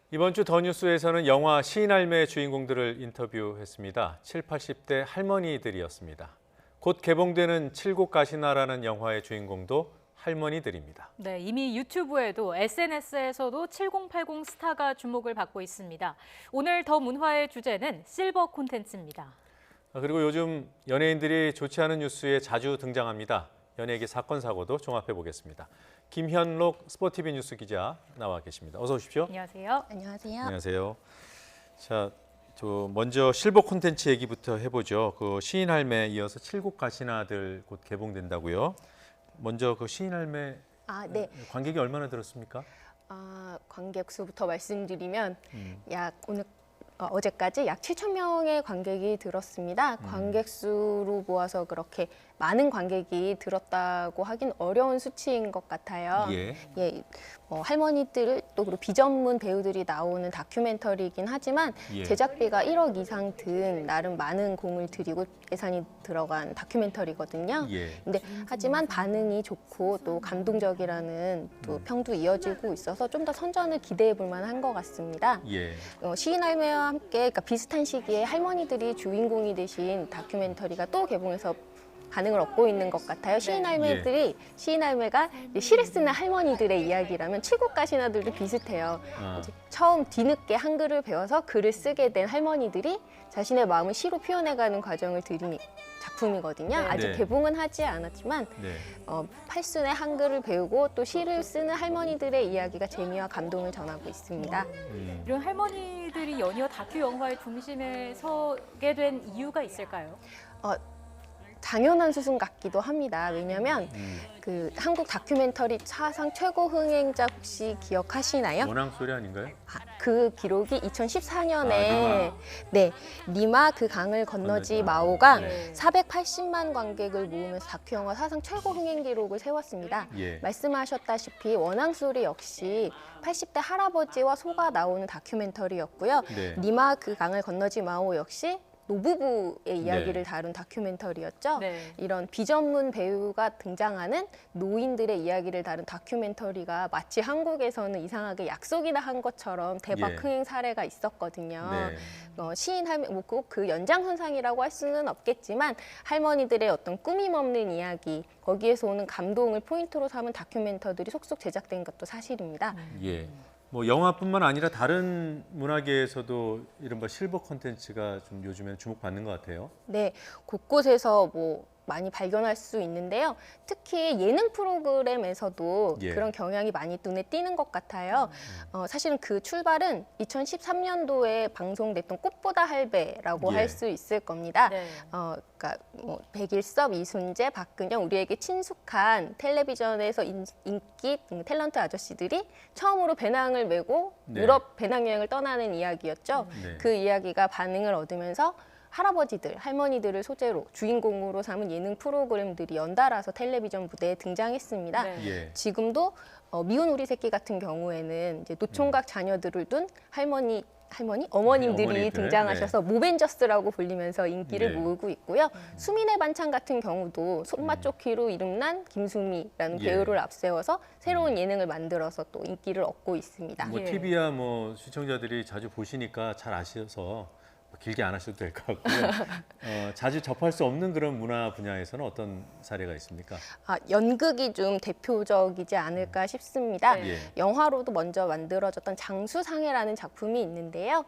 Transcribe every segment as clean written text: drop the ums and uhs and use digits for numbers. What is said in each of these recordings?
이번 주 더 뉴스에서는 영화 시인할매 주인공들을 인터뷰했습니다. 7, 80대 할머니들이었습니다. 곧 개봉되는 칠곡 가시나라는 영화의 주인공도 할머니들입니다. 네, 이미 유튜브에도 SNS에서도 7080 스타가 주목을 받고 있습니다. 오늘 더 문화의 주제는 실버 콘텐츠입니다. 그리고 요즘 연예인들이 좋지 않은 뉴스에 자주 등장합니다. 연예계 사건 사고도 종합해 보겠습니다. 김현록 스포티비 뉴스 기자 나와 계십니다. 어서 오십시오. 안녕하세요. 안녕하세요. 안녕하세요. 자, 먼저 실버 콘텐츠 얘기부터 해보죠. 그 시인할매 이어서 칠곡 가시나들 곧 개봉된다고요. 먼저 그 시인할매 네. 관객이 얼마나 들었습니까? 관객 수부터 말씀드리면 어제까지 약 7천 명의 관객이 들었습니다. 관객 수로 모아서 그렇게 많은 관객이 들었다고 하긴 어려운 수치인 것 같아요. 할머니들 또 그리고 비전문 배우들이 나오는 다큐멘터리이긴 하지만 제작비가 1억 이상 든 나름 많은 공을 들이고 예산이 들어간 다큐멘터리거든요. 근데 하지만 반응이 좋고 또 감동적이라는 또 평도 이어지고 있어서 좀 더 선전을 기대해 볼 만한 것 같습니다. 시인할매와 함께 그러니까 비슷한 시기에 할머니들이 주인공이 되신 다큐멘터리가 또 개봉해서 반응을 얻고 있는 것 같아요. 시인할매가 시를 쓰는 할머니들의 이야기라면 칠곡 가시나들도 비슷해요. 이제 처음 뒤늦게 한글을 배워서 글을 쓰게 된 할머니들이 자신의 마음을 시로 표현해가는 과정을 들인 작품이거든요. 아직 개봉은 하지 않았지만 팔순에 한글을 배우고 또 시를 쓰는 할머니들의 이야기가 재미와 감동을 전하고 있습니다. 이런 할머니들이 연이어 다큐 영화의 중심에 서게 된 이유가 있을까요? 당연한 수순 같기도 합니다. 왜냐하면 그 한국 다큐멘터리 사상 최고 흥행자 혹시 기억하시나요? 원앙 소리 아닌가요? 그 기록이 2014년에 리마 그 강을 건너지 마오가 480만 관객을 모으면서 다큐 영화 사상 최고 흥행 기록을 세웠습니다. 말씀하셨다시피 원앙 소리 역시 80대 할아버지와 소가 나오는 다큐멘터리였고요. 리마 그 강을 건너지 마오 역시 노부부의 이야기를 다룬 다큐멘터리였죠. 이런 비전문 배우가 등장하는 노인들의 이야기를 다룬 다큐멘터리가 마치 한국에서는 이상하게 약속이나 한 것처럼 대박 흥행 사례가 있었거든요. 시인할매 꼭 그 연장선상이라고 할 수는 없겠지만 할머니들의 어떤 꾸밈 없는 이야기, 거기에서 오는 감동을 포인트로 삼은 다큐멘터들이 속속 제작된 것도 사실입니다. 뭐 영화뿐만 아니라 다른 문화계에서도 이른바 실버 콘텐츠가 좀 요즘에는 주목받는 것 같아요. 네, 곳곳에서 많이 발견할 수 있는데요. 특히 예능 프로그램에서도 그런 경향이 많이 눈에 띄는 것 같아요. 사실은 그 출발은 2013년도에 방송됐던 꽃보다 할배라고 할 수 있을 겁니다. 그러니까 백일섭, 이순재, 박근영 우리에게 친숙한 텔레비전에서 인기 탤런트 아저씨들이 처음으로 배낭을 메고 유럽 배낭여행을 떠나는 이야기였죠. 그 이야기가 반응을 얻으면서 할아버지들, 할머니들을 소재로 주인공으로 삼은 예능 프로그램들이 연달아서 텔레비전 무대에 등장했습니다. 지금도 미운 우리 새끼 같은 경우에는 이제 노총각 자녀들을 둔 어머님들이 등장하셔서 모벤저스라고 불리면서 인기를 모으고 있고요. 수민의 반찬 같은 경우도 손맛 좋기로 이름난 김수미라는 배우를 앞세워서 새로운 예능을 만들어서 또 인기를 얻고 있습니다. TV야 시청자들이 자주 보시니까 잘 아셔서 길게 안 하셔도 될 것 같고요. 자주 접할 수 없는 그런 문화 분야에서는 어떤 사례가 있습니까? 연극이 좀 대표적이지 않을까 싶습니다. 영화로도 먼저 만들어졌던 장수상해라는 작품이 있는데요.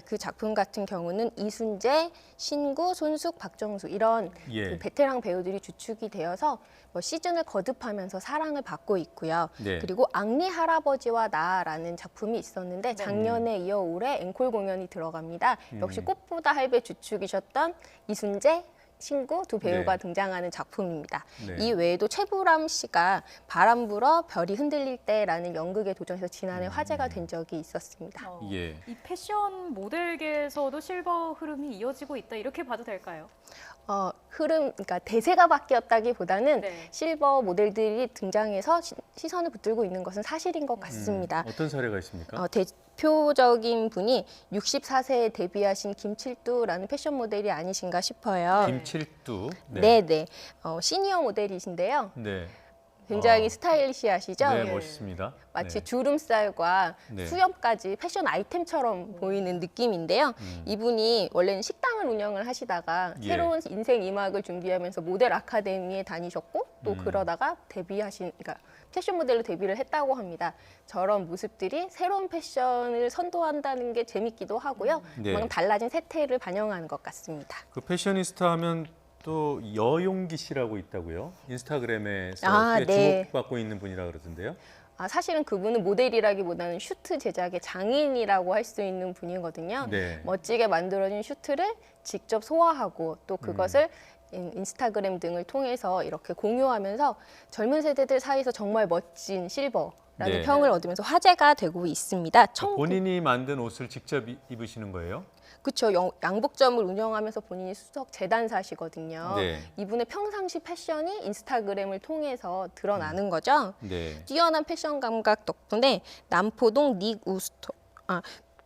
그 작품 같은 경우는 이순재, 신구, 손숙, 박정수 이런 그 베테랑 배우들이 주축이 되어서 시즌을 거듭하면서 사랑을 받고 있고요. 그리고 앙리 할아버지와 나라는 작품이 있었는데 작년에 이어 올해 앵콜 공연이 들어갑니다. 역시 꽃보다 할배 주축이셨던 이순재, 신구 두 배우가 등장하는 작품입니다. 이 외에도 최불암 씨가 바람 불어 별이 흔들릴 때라는 연극에 도전해서 지난해 화제가 된 적이 있었습니다. 이 패션 모델계에서도 실버 흐름이 이어지고 있다 이렇게 봐도 될까요? 그러니까 대세가 바뀌었다기보다는 실버 모델들이 등장해서 시선을 붙들고 있는 것은 사실인 것 같습니다. 어떤 사례가 있습니까? 대표적인 분이 64세에 데뷔하신 김칠두라는 패션 모델이 아니신가 싶어요. 김칠두. 시니어 모델이신데요. 굉장히 스타일리시하시죠? 네, 멋있습니다. 마치 네. 주름살과 네. 수염까지 패션 아이템처럼 보이는 느낌인데요. 이분이 원래는 식당을 운영을 하시다가 예. 새로운 인생 2막을 준비하면서 모델 아카데미에 다니셨고 또 그러다가 그러니까 패션 모델로 데뷔를 했다고 합니다. 저런 모습들이 새로운 패션을 선도한다는 게 재밌기도 하고요. 네. 그만큼 달라진 세태를 반영하는 것 같습니다. 그 패셔니스타 하면 또 여용기 씨라고 있다고요? 인스타그램에서 아, 꽤 네. 주목받고 있는 분이라 그러던데요. 사실은 그분은 모델이라기보다는 슈트 제작의 장인이라고 할 수 있는 분이거든요. 네. 멋지게 만들어진 슈트를 직접 소화하고 또 그것을 인스타그램 등을 통해서 이렇게 공유하면서 젊은 세대들 사이에서 정말 멋진 실버라는 네. 평을 얻으면서 화제가 되고 있습니다. 본인이 만든 옷을 직접 입으시는 거예요? 그렇죠. 양복점을 운영하면서 본인이 수석 재단사시거든요. 네. 이분의 평상시 패션이 인스타그램을 통해서 드러나는 거죠. 네. 뛰어난 패션 감각 덕분에 남포동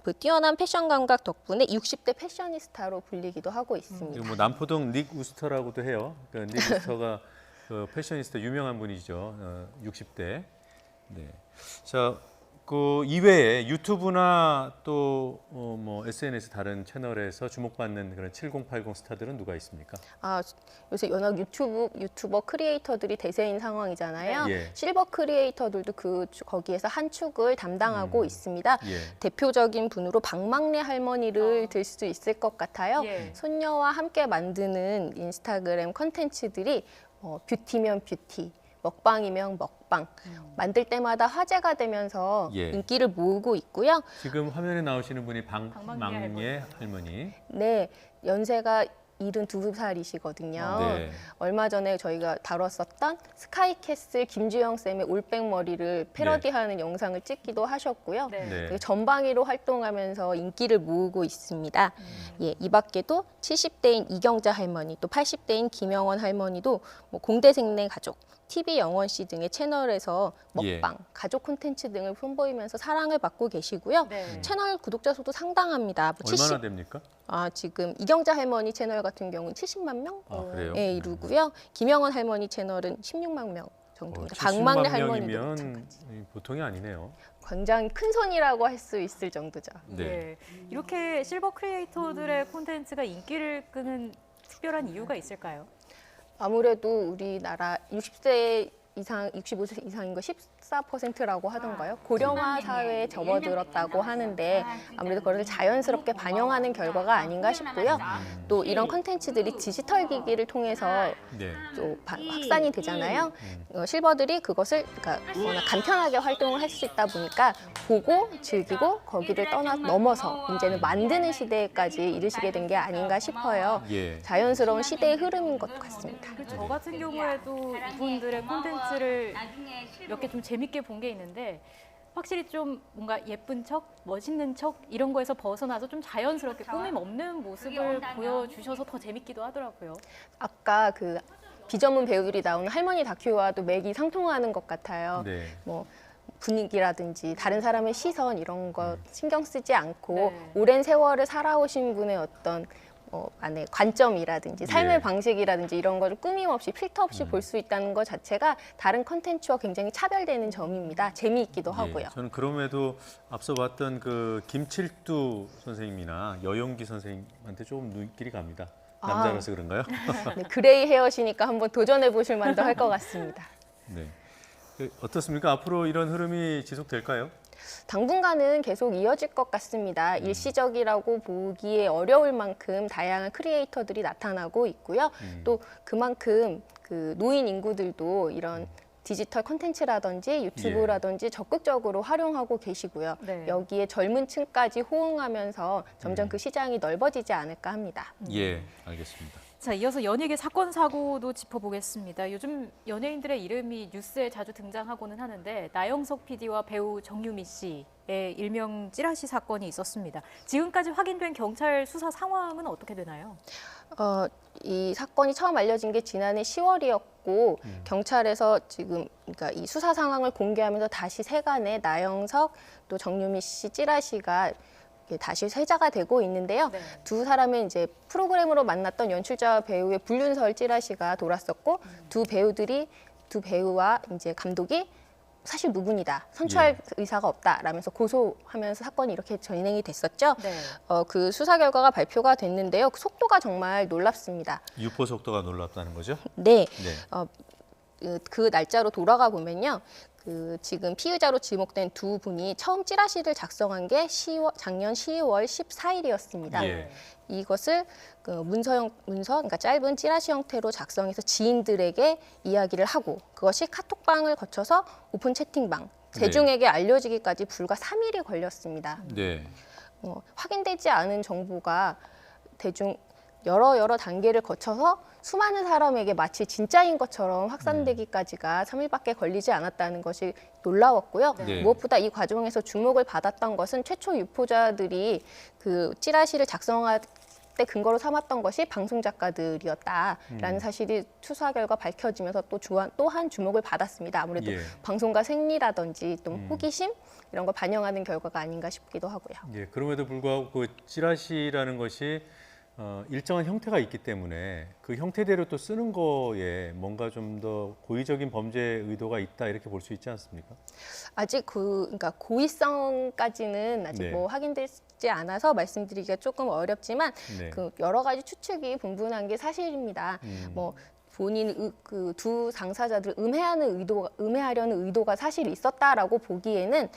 그 뛰어난 패션 감각 덕분에 60대 패셔니스타로 불리기도 하고 있습니다. 지금 뭐 남포동 닉 우스터라고도 해요. 그러니까 닉 우스터가 그 패셔니스타 유명한 분이죠. 60대. 네. 자, 그 이외에 유튜브나 또 뭐 SNS 다른 채널에서 주목받는 그런 7080 스타들은 누가 있습니까? 요새 워낙 유튜버 크리에이터들이 대세인 상황이잖아요. 예. 실버 크리에이터들도 거기에서 한 축을 담당하고 있습니다. 예. 대표적인 분으로 박막래 할머니를 들 수 있을 것 같아요. 예. 손녀와 함께 만드는 인스타그램 컨텐츠들이 뷰티면 뷰티, 먹방이면 먹방, 만들 때마다 화제가 되면서 예. 인기를 모으고 있고요. 지금 화면에 나오시는 분이 박막래 박막래 할머니. 네, 연세가 72살이시거든요. 네. 얼마 전에 저희가 다뤘었던 스카이캐슬 김주영 쌤의 올백 머리를 패러디하는 영상을 찍기도 하셨고요. 네. 네. 되게 전방위로 활동하면서 인기를 모으고 있습니다. 예, 이 밖에도 70대인 이경자 할머니, 또 80대인 김영원 할머니도 뭐 공대생내 가족, TV 영원 씨 등의 채널에서 먹방, 가족 콘텐츠 등을 선보이면서 사랑을 받고 계시고요. 네. 채널 구독자 수도 상당합니다. 뭐 얼마나 됩니까? 지금 이경자 할머니 채널 같은 경우는 70만 명 그래요? 에 이루고요. 김영원 할머니 채널은 16만 명 정도입니다. 박막래 할머니도 명이면 마찬가지. 보통이 아니네요. 굉장히 큰 손이라고 할 수 있을 정도죠. 네. 예. 이렇게 실버 크리에이터들의 콘텐츠가 인기를 끄는 특별한 이유가 있을까요? 아무래도 우리나라 60세 이상, 65세 이상인 거 14%라고 하던가요? 고령화 사회에 접어들었다고 하는데 아무래도 그걸 자연스럽게 반영하는 결과가 아닌가 싶고요. 또 이런 컨텐츠들이 디지털 기기를 통해서 네. 또 확산이 되잖아요. 실버들이 그것을 워낙 간편하게 활동을 할 수 있다 보니까 보고 즐기고 거기를 넘어서 이제는 만드는 시대까지 이르시게 된 게 아닌가 싶어요. 예. 자연스러운 시대의 흐름인 것 같습니다. 저 같은 경우에도 이분들의 콘텐츠를 몇 개 좀 재밌게 본 게 있는데 확실히 좀 뭔가 예쁜 척, 멋있는 척 이런 거에서 벗어나서 좀 자연스럽게 꾸밈 없는 모습을 보여주셔서 더 재밌기도 하더라고요. 아까 그 비전문 배우들이 나오는 할머니 다큐와도 맥이 상통하는 것 같아요. 네. 뭐 분위기라든지 다른 사람의 시선 이런 거 신경 쓰지 않고 네. 오랜 세월을 살아오신 분의 어떤 안에 관점이라든지 삶의 예. 방식이라든지 이런 거를 꾸밈 없이 필터 없이 볼 수 있다는 것 자체가 다른 컨텐츠와 굉장히 차별되는 점입니다. 재미있기도 하고요. 저는 그럼에도 앞서 봤던 그 김칠두 선생님이나 여용기 선생님한테 조금 눈길이 갑니다. 남자라서 그런가요? 네, 그레이 헤어시니까 한번 도전해 보실 만도 할 것 같습니다. 네. 어떻습니까? 앞으로 이런 흐름이 지속될까요? 당분간은 계속 이어질 것 같습니다. 일시적이라고 보기에 어려울 만큼 다양한 크리에이터들이 나타나고 있고요. 또 그만큼 그 노인 인구들도 이런 디지털 콘텐츠라든지 유튜브라든지 적극적으로 활용하고 계시고요. 네. 여기에 젊은 층까지 호응하면서 점점 그 시장이 넓어지지 않을까 합니다. 예, 알겠습니다. 자, 이어서 연예계 사건 사고도 짚어보겠습니다. 요즘 연예인들의 이름이 뉴스에 자주 등장하고는 하는데 나영석 PD와 배우 정유미 씨의 일명 찌라시 사건이 있었습니다. 지금까지 확인된 경찰 수사 상황은 어떻게 되나요? 이 사건이 처음 알려진 게 지난해 10월이었고 경찰에서 지금 그러니까 이 수사 상황을 공개하면서 다시 세간에 나영석 또 정유미 씨 찌라시가 다시 회자가 되고 있는데요. 네. 두 사람은 이제 프로그램으로 만났던 연출자와 배우의 불륜설 찌라시가 돌았었고 두 배우들이 두 배우와 이제 감독이 사실 무근이다, 선처할 의사가 없다라면서 고소하면서 사건이 이렇게 진행이 됐었죠. 네. 그 수사 결과가 발표가 됐는데요. 그 속도가 정말 놀랍습니다. 유포 속도가 놀랍다는 거죠? 네, 네. 그 날짜로 돌아가 보면요. 그 지금 피의자로 지목된 두 분이 처음 찌라시를 작성한 게 작년 10월 14일이었습니다. 예. 이것을 그 문서, 그러니까 짧은 찌라시 형태로 작성해서 지인들에게 이야기를 하고 그것이 카톡방을 거쳐서 오픈 채팅방, 대중에게 알려지기까지 불과 3일이 걸렸습니다. 네. 확인되지 않은 정보가 여러 단계를 거쳐서 수많은 사람에게 마치 진짜인 것처럼 확산되기까지가 3일밖에 걸리지 않았다는 것이 놀라웠고요. 네. 무엇보다 이 과정에서 주목을 받았던 것은 최초 유포자들이 그 찌라시를 작성할 때 근거로 삼았던 것이 방송 작가들이었다라는 사실이 수사 결과 밝혀지면서 또한 주목을 받았습니다. 아무래도 방송가 생리라든지 또 호기심 이런 걸 반영하는 결과가 아닌가 싶기도 하고요. 예, 그럼에도 불구하고 그 찌라시라는 것이 일정한 형태가 있기 때문에 그 형태대로 또 쓰는 거에 뭔가 좀 더 고의적인 범죄 의도가 있다 이렇게 볼 수 있지 않습니까? 아직 그러니까 고의성까지는 아직 뭐 확인되지 않아서 말씀드리기가 조금 어렵지만 그 여러 가지 추측이 분분한 게 사실입니다. 뭐 본인 그 두 당사자들 음해하려는 의도가 사실 있었다라고 보기에는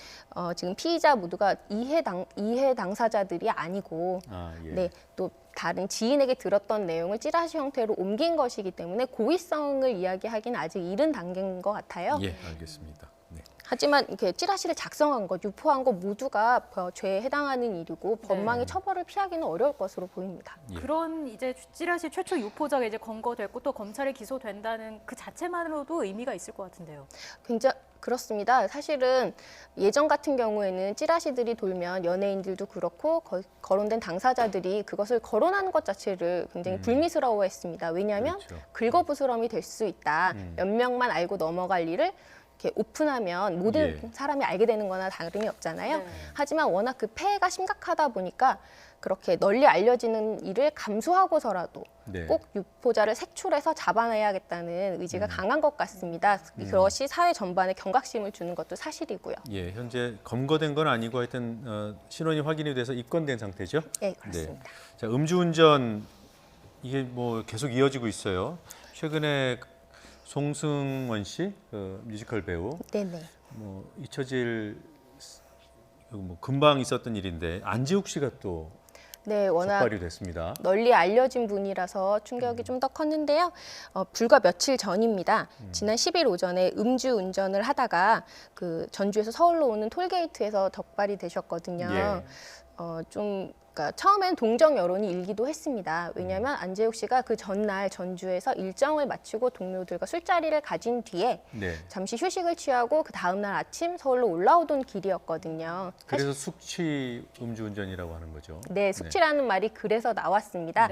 지금 피의자 모두가 이해 당사자들이 아니고 네, 또 다른 지인에게 들었던 내용을 찌라시 형태로 옮긴 것이기 때문에 고의성을 이야기하기는 아직 이른 단계인 것 같아요. 예, 알겠습니다. 네. 하지만 이렇게 찌라시를 작성한 것, 유포한 것 모두가 죄에 해당하는 일이고 법망의 처벌을 피하기는 어려울 것으로 보입니다. 예. 그런 이제 찌라시 최초 유포자가 이제 검거됐고 또 검찰에 기소된다는 그 자체만으로도 의미가 있을 것 같은데요. 굉장히 그렇습니다. 사실은 예전 같은 경우에는 찌라시들이 돌면 연예인들도 그렇고 거론된 당사자들이 그것을 거론하는 것 자체를 굉장히 불미스러워했습니다. 왜냐하면 긁어부스럼이 될 수 있다. 몇 명만 알고 넘어갈 일을 이렇게 오픈하면 모든 사람이 알게 되는 거나 다름이 없잖아요. 하지만 워낙 그 폐해가 심각하다 보니까 그렇게 널리 알려지는 일을 감수하고서라도 꼭 유포자를 색출해서 잡아내야겠다는 의지가 강한 것 같습니다. 그것이 사회 전반에 경각심을 주는 것도 사실이고요. 예, 현재 검거된 건 아니고 하여튼 신원이 확인이 돼서 입건된 상태죠? 네, 그렇습니다. 자, 음주운전 이게 뭐 계속 이어지고 있어요. 최근에 송승헌 씨, 그 뮤지컬 배우, 뭐 잊혀질 뭐 금방 있었던 일인데 안지욱 씨가 또 워낙 적발이 됐습니다. 널리 알려진 분이라서 충격이 좀 더 컸는데요. 불과 며칠 전입니다. 지난 10일 오전에 음주운전을 하다가 그 전주에서 서울로 오는 톨게이트에서 적발이 되셨거든요. 그러니까 처음엔 동정 여론이 일기도 했습니다. 왜냐하면 안재욱 씨가 그 전날 전주에서 일정을 마치고 동료들과 술자리를 가진 뒤에 잠시 휴식을 취하고 그 다음날 아침 서울로 올라오던 길이었거든요. 그래서 숙취 음주운전이라고 하는 거죠. 네, 숙취라는 말이 그래서 나왔습니다.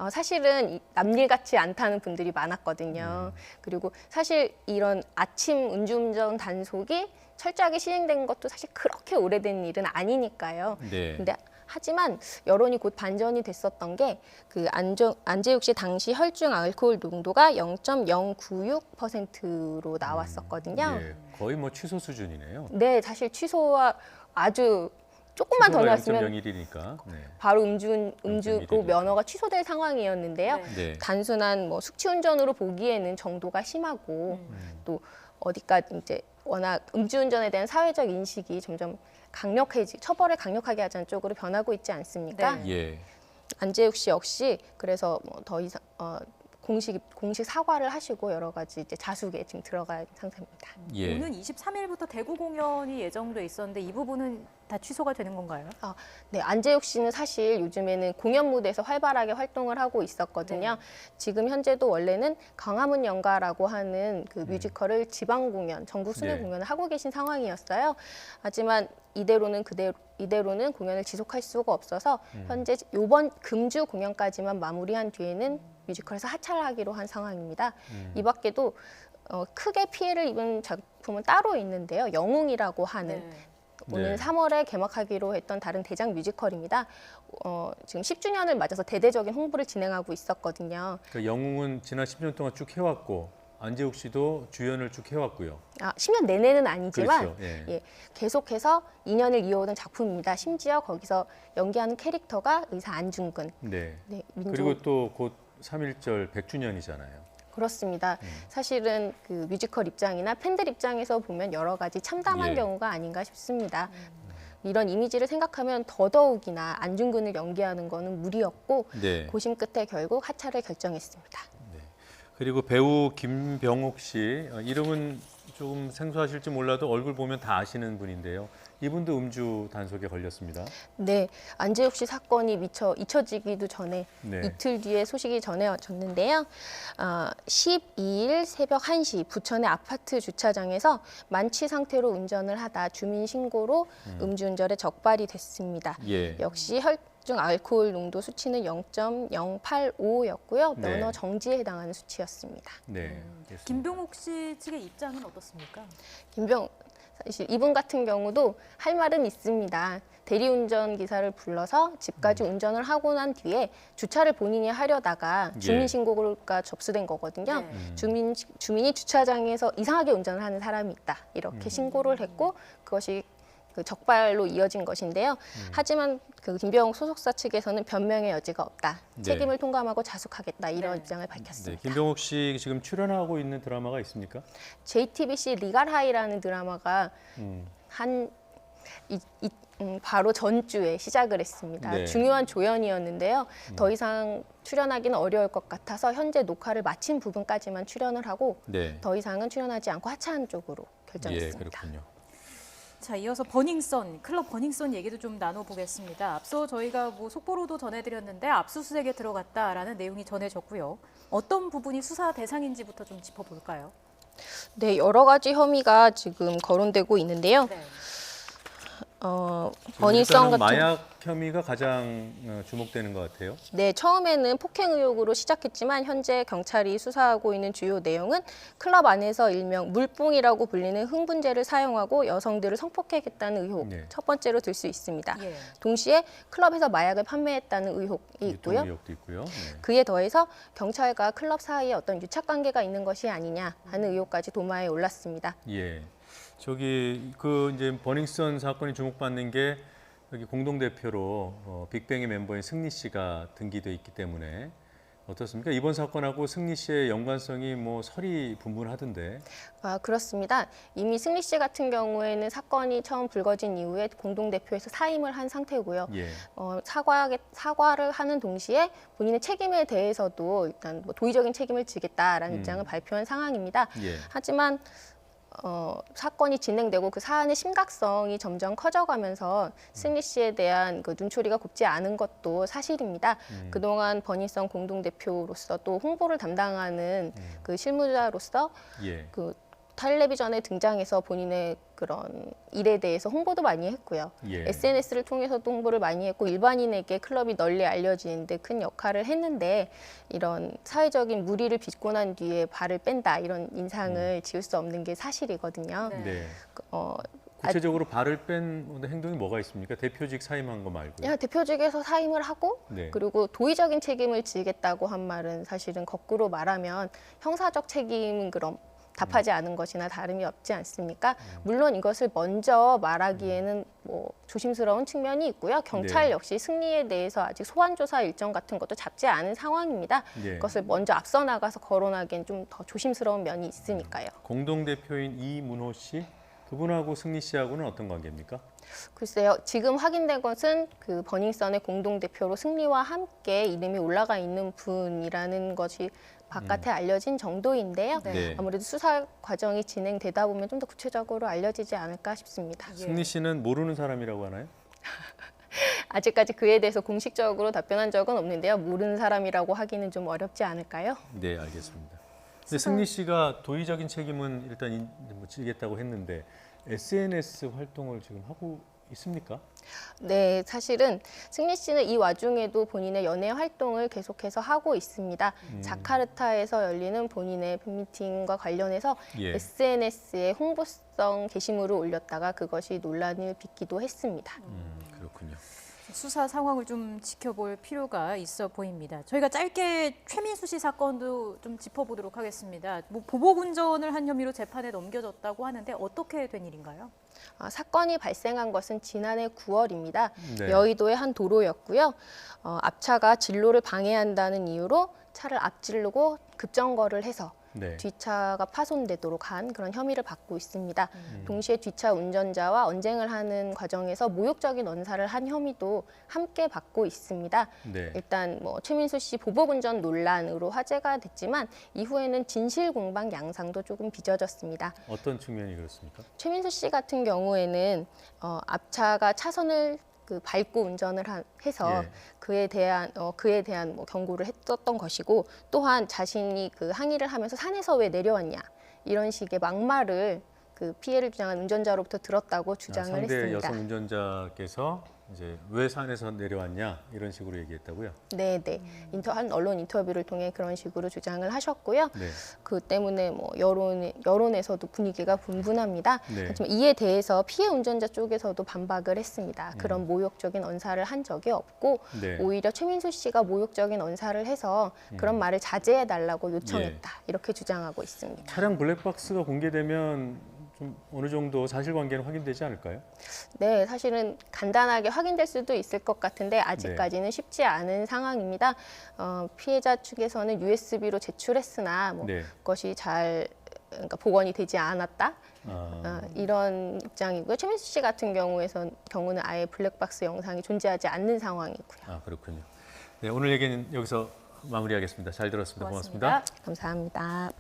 사실은 남일 같지 않다는 분들이 많았거든요. 그리고 사실 이런 아침 음주운전 단속이 철저하게 시행된 것도 사실 그렇게 오래된 일은 아니니까요. 근데 하지만 여론이 곧 반전이 됐었던 게 그 안재욱 씨 당시 혈중 알코올 농도가 0.096%로 나왔었거든요. 거의 뭐 취소 수준이네요. 네, 사실 취소와 아주 조금만 더 나왔으면 0.01이니까 바로 음주로 면허가 취소될 상황이었는데요. 단순한 뭐 숙취운전으로 보기에는 정도가 심하고 또 어디까지 이제 워낙 음주운전에 대한 사회적 인식이 점점 처벌을 강력하게 하자는 쪽으로 변하고 있지 않습니까? 안재욱 씨 역시 그래서 뭐 더 이상 공식 사과를 하시고 여러 가지 이제 자숙에 지금 들어간 상태입니다. 오는 23일부터 대구 공연이 예정돼 있었는데 이 부분은 다 취소가 되는 건가요? 네, 안재욱 씨는 사실 요즘에는 공연 무대에서 활발하게 활동을 하고 있었거든요. 지금 현재도 원래는 광화문 연가라고 하는 그 뮤지컬을 지방 공연, 전국 순회 공연을 하고 계신 상황이었어요. 하지만 이대로는 공연을 지속할 수가 없어서 현재 이번 금주 공연까지만 마무리한 뒤에는 뮤지컬에서 하차하기로 한 상황입니다. 이 밖에도 크게 피해를 입은 작품은 따로 있는데요. 영웅이라고 하는 오는 3월에 개막하기로 했던 다른 대작 뮤지컬입니다. 지금 10주년을 맞아서 대대적인 홍보를 진행하고 있었거든요. 그 영웅은 지난 10년 동안 쭉 해왔고 안재욱 씨도 주연을 쭉 해왔고요. 10년 내내는 아니지만 그렇죠. 예. 예, 계속해서 인연을 이어오던 작품입니다. 심지어 거기서 연기하는 캐릭터가 의사 안중근. 네. 네, 민족 그리고 또 곧 3.1절 100주년이잖아요. 그렇습니다. 사실은 그 뮤지컬 입장이나 팬들 입장에서 보면 여러 가지 참담한 예. 경우가 아닌가 싶습니다. 이런 이미지를 생각하면 더더욱이나 안중근을 연기하는 거는 무리였고 네. 고심 끝에 결국 하차를 결정했습니다. 그리고 배우 김병옥 씨, 이름은 조금 생소하실지 몰라도 얼굴 보면 다 아시는 분인데요. 이분도 음주 단속에 걸렸습니다. 네, 안재욱 씨 사건이 미처 잊혀지기도 전에 네. 이틀 뒤에 소식이 전해졌는데요. 12일 새벽 1시 부천의 아파트 주차장에서 만취 상태로 운전을 하다 주민 신고로 음주운전에 적발이 됐습니다. 예. 역시 혈중 알코올 농도 수치는 0.085였고요. 면허 네. 정지에 해당하는 수치였습니다. 네. 알겠습니다. 김병옥 씨 측의 입장은 어떻습니까? 사실 이분 같은 경우도 할 말은 있습니다. 대리운전 기사를 불러서 집까지 운전을 하고 난 뒤에 주차를 본인이 하려다가 예. 주민신고가 접수된 거거든요. 네. 주민이 주차장에서 이상하게 운전을 하는 사람이 있다. 이렇게 신고를 했고 그것이 그 적발로 이어진 것인데요. 하지만 그 김병옥 소속사 측에서는 변명의 여지가 없다. 네. 책임을 통감하고 자숙하겠다. 이런 네. 네. 입장을 밝혔습니다. 김병옥 씨 지금 출연하고 있는 드라마가 있습니까? JTBC 리갈하이라는 드라마가 음. 바로 전주에 시작을 했습니다. 네. 중요한 조연이었는데요. 더 이상 출연하기는 어려울 것 같아서 현재 녹화를 마친 부분까지만 출연을 하고 네. 더 이상은 출연하지 않고 하차한 쪽으로 예, 결정했습니다. 그렇군요. 자, 이어서 버닝썬, 클럽 버닝썬 얘기도 좀 나눠보겠습니다. 앞서 저희가 뭐 속보로도 전해드렸는데 압수수색에 들어갔다라는 내용이 전해졌고요. 어떤 부분이 수사 대상인지부터 좀 짚어볼까요? 네, 여러 가지 혐의가 지금 거론되고 있는데요. 네. 버닝썬 일단은 같은 마약 혐의가 가장 주목되는 것 같아요. 네, 처음에는 폭행 의혹으로 시작했지만 현재 경찰이 수사하고 있는 주요 내용은 클럽 안에서 일명 물뽕이라고 불리는 흥분제를 사용하고 여성들을 성폭행했다는 의혹, 네. 첫 번째로 들 수 있습니다. 예. 동시에 클럽에서 마약을 판매했다는 의혹이 유통 있고요. 의혹도 있고요. 네. 그에 더해서 경찰과 클럽 사이에 어떤 유착 관계가 있는 것이 아니냐 하는 의혹까지 도마에 올랐습니다. 예. 저기 그 이제 버닝썬 사건이 주목받는 게 여기 공동 대표로 빅뱅의 멤버인 승리 씨가 등기돼 있기 때문에 어떻습니까? 이번 사건하고 승리 씨의 연관성이 뭐 설이 분분하던데. 그렇습니다. 이미 승리 씨 같은 경우에는 사건이 처음 불거진 이후에 공동대표에서 사임을 한 상태고요. 예. 사과를 하는 동시에 본인의 책임에 대해서도 일단 뭐 도의적인 책임을 지겠다라는 입장을 발표한 상황입니다. 예. 하지만 사건이 진행되고 그 사안의 심각성이 점점 커져가면서 승리 씨에 대한 그 눈초리가 곱지 않은 것도 사실입니다. 그동안 버닝썬 공동대표로서 또 홍보를 담당하는 그 실무자로서 예. 그 텔레비전에 등장해서 본인의 그런 일에 대해서 홍보도 많이 했고요. 예. SNS를 통해서도 홍보를 많이 했고 일반인에게 클럽이 널리 알려지는 데 큰 역할을 했는데 이런 사회적인 물의를 빚고 난 뒤에 발을 뺀다 이런 인상을 지울 수 없는 게 사실이거든요. 네. 네. 어, 구체적으로 발을 뺀 행동이 뭐가 있습니까? 대표직 사임한 거 말고요. 대표직에서 사임을 하고 네. 그리고 도의적인 책임을 지겠다고 한 말은 사실은 거꾸로 말하면 형사적 책임은 그럼 답하지 않은 것이나 다름이 없지 않습니까? 물론 이것을 먼저 말하기에는 뭐 조심스러운 측면이 있고요. 경찰 네. 역시 승리에 대해서 아직 소환 조사 일정 같은 것도 잡지 않은 상황입니다. 예. 그것을 먼저 앞서 나가서 거론하기엔 좀 더 조심스러운 면이 있으니까요. 공동 대표인 이문호 씨, 그분하고 승리 씨하고는 어떤 관계입니까? 글쎄요, 지금 확인된 것은 그 버닝썬의 공동대표로 승리와 함께 이름이 올라가 있는 분이라는 것이 바깥에 알려진 정도인데요. 네. 아무래도 수사 과정이 진행되다 보면 좀 더 구체적으로 알려지지 않을까 싶습니다. 예. 승리 씨는 모르는 사람이라고 하나요? 아직까지 그에 대해서 공식적으로 답변한 적은 없는데요. 모르는 사람이라고 하기는 좀 어렵지 않을까요? 네, 알겠습니다. 근데 승리 씨가 도의적인 책임은 일단 지겠다고 했는데 SNS 활동을 지금 하고 있습니까? 네, 사실은 승리 씨는 이 와중에도 본인의 연애 활동을 계속해서 하고 있습니다. 자카르타에서 열리는 본인의 팬미팅과 관련해서 예. SNS에 홍보성 게시물을 올렸다가 그것이 논란을 빚기도 했습니다. 그렇군요. 수사 상황을 좀 지켜볼 필요가 있어 보입니다. 저희가 짧게 최민수 씨 사건도 좀 짚어보도록 하겠습니다. 뭐 보복 운전을 한 혐의로 재판에 넘겨졌다고 하는데 어떻게 된 일인가요? 사건이 발생한 것은 지난해 9월입니다. 네. 여의도의 한 도로였고요. 앞차가 진로를 방해한다는 이유로 차를 앞지르고 급정거를 해서 네. 뒷차가 파손되도록 한 그런 혐의를 받고 있습니다. 동시에 뒷차 운전자와 언쟁을 하는 과정에서 모욕적인 언사를 한 혐의도 함께 받고 있습니다. 네. 일단 뭐 최민수 씨 보복운전 논란으로 화제가 됐지만 이후에는 진실공방 양상도 조금 빚어졌습니다. 어떤 측면이 그렇습니까? 최민수 씨 같은 경우에는 앞차가 차선을 밟고 운전을 해서 예. 그에 대한 뭐 경고를 했었던 것이고, 또한 자신이 그 항의를 하면서 산에서 왜 내려왔냐 이런 식의 막말을 그 피해를 주장한 운전자로부터 들었다고 주장을 상대 했습니다. 여성 운전자께서 이제 왜 산에서 내려왔냐 이런 식으로 얘기했다고요? 네네. 한 언론 인터뷰를 통해 그런 식으로 주장을 하셨고요. 네. 그 때문에 뭐 여론에서도 분위기가 분분합니다. 네. 하지만 이에 대해서 피해 운전자 쪽에서도 반박을 했습니다. 그런 모욕적인 언사를 한 적이 없고 네. 오히려 최민수 씨가 모욕적인 언사를 해서 그런 말을 자제해달라고 요청했다. 이렇게 주장하고 있습니다. 차량 블랙박스가 공개되면 좀 어느 정도 사실관계는 확인되지 않을까요? 네, 사실은 간단하게 확인될 수도 있을 것 같은데 아직까지는 쉽지 않은 상황입니다. 피해자 측에서는 USB로 제출했으나 뭐 네. 그것이 그러니까 복원이 되지 않았다. 이런 입장이고요. 최민수 씨 같은 경우는 아예 블랙박스 영상이 존재하지 않는 상황이고요. 아, 그렇군요. 네, 오늘 얘기는 여기서 마무리하겠습니다. 잘 들었습니다. 고맙습니다. 감사합니다.